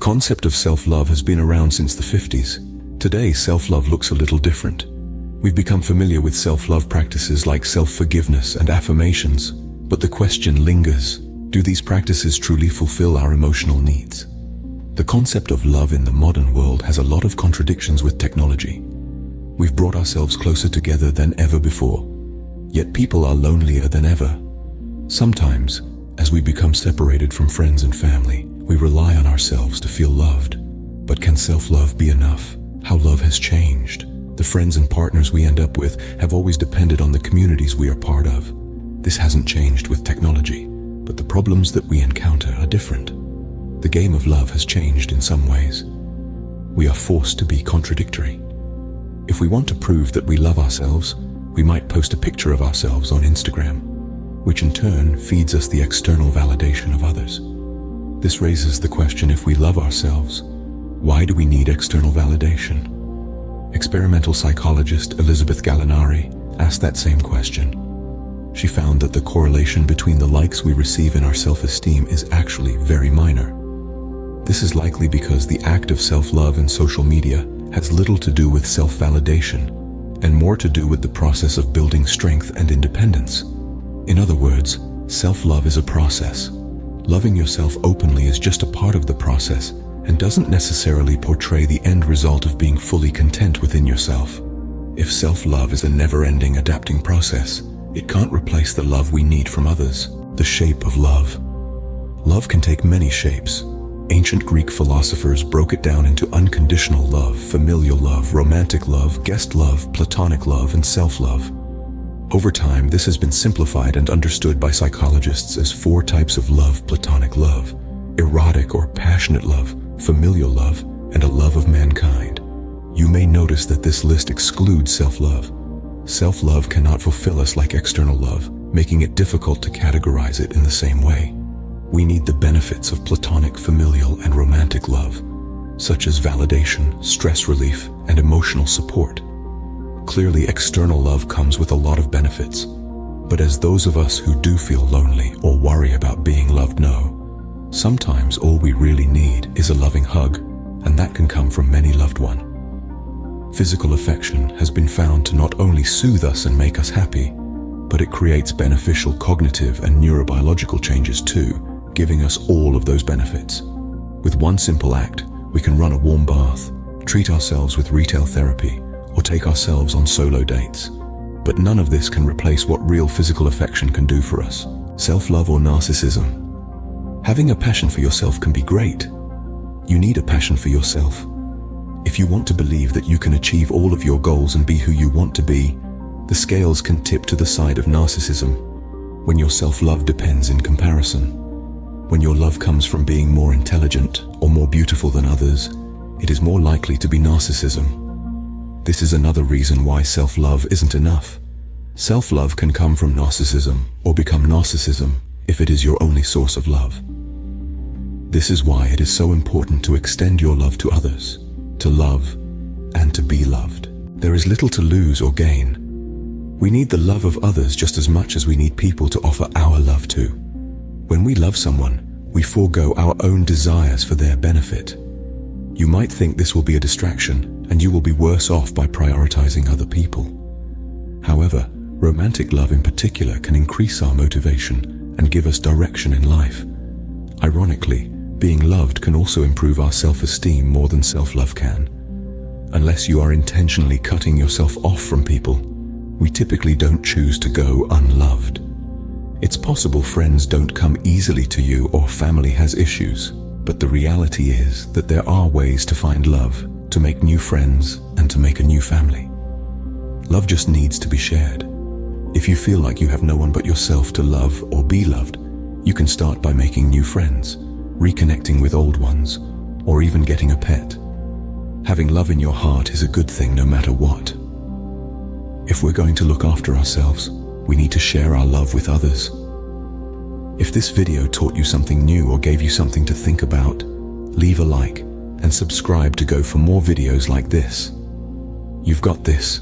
concept of self-love has been around since the 50s. Today, self-love looks a little different. We've become familiar with self-love practices like self-forgiveness and affirmations, but the question lingers: do these practices truly fulfill our emotional needs? The concept of love in the modern world has a lot of contradictions with technology. We've brought ourselves closer together than ever before, yet people are lonelier than ever. Sometimes, as we become separated from friends and family, we rely on ourselves to feel loved. But can self-love be enough? How love has changed. The friends and partners we end up with have always depended on the communities we are part of. This hasn't changed with technology, but the problems that we encounter are different. The game of love has changed in some ways. We are forced to be contradictory. If we want to prove that we love ourselves, we might post a picture of ourselves on Instagram, which in turn feeds us the external validation of others. This raises the question: if we love ourselves, why do we need external validation? Experimental psychologist Elizabeth Gallinari asked that same question. She found that the correlation between the likes we receive in our self-esteem is actually very minor. This is likely because the act of self-love in social media has little to do with self-validation and more to do with the process of building strength and independence. In other words, self-love is a process. Loving yourself openly is just a part of the process and doesn't necessarily portray the end result of being fully content within yourself. If self-love is a never-ending adapting process, it can't replace the love we need from others. The shape of love. Love can take many shapes. Ancient Greek philosophers broke it down into unconditional love, familial love, romantic love, guest love, platonic love, and self-love. Over time, this has been simplified and understood by psychologists as 4 types of love: platonic love, erotic or passionate love, familial love, and a love of mankind. You may notice that this list excludes self-love. Self-love cannot fulfill us like external love, making it difficult to categorize it in the same way. We need the benefits of platonic, familial, and romantic love, such as validation, stress relief, and emotional support. Clearly, external love comes with a lot of benefits, but as those of us who do feel lonely or worry about being loved know, sometimes all we really need is a loving hug, and that can come from many loved ones. Physical affection has been found to not only soothe us and make us happy, but it creates beneficial cognitive and neurobiological changes too, giving us all of those benefits. With one simple act, we can run a warm bath, treat ourselves with retail therapy, or take ourselves on solo dates. But none of this can replace what real physical affection can do for us. Self-love or narcissism. Having a passion for yourself can be great. You need a passion for yourself. If you want to believe that you can achieve all of your goals and be who you want to be, the scales can tip to the side of narcissism. When your self-love depends in comparison, when your love comes from being more intelligent or more beautiful than others, it is more likely to be narcissism. This is another reason why self-love isn't enough. Self-love can come from narcissism or become narcissism if it is your only source of love. This is why it is so important to extend your love to others, to love and to be loved. There is little to lose or gain. We need the love of others just as much as we need people to offer our love to. When we love someone, we forego our own desires for their benefit. You might think this will be a distraction, and you will be worse off by prioritizing other people. However, romantic love in particular can increase our motivation and give us direction in life. Ironically, being loved can also improve our self-esteem more than self-love can. Unless you are intentionally cutting yourself off from people, we typically don't choose to go unloved. It's possible friends don't come easily to you or family has issues, but the reality is that there are ways to find love, to make new friends, and to make a new family. Love just needs to be shared. If you feel like you have no one but yourself to love or be loved, you can start by making new friends, reconnecting with old ones, or even getting a pet. Having love in your heart is a good thing no matter what. If we're going to look after ourselves, we need to share our love with others. If this video taught you something new or gave you something to think about, leave a like and subscribe to go for more videos like this. You've got this.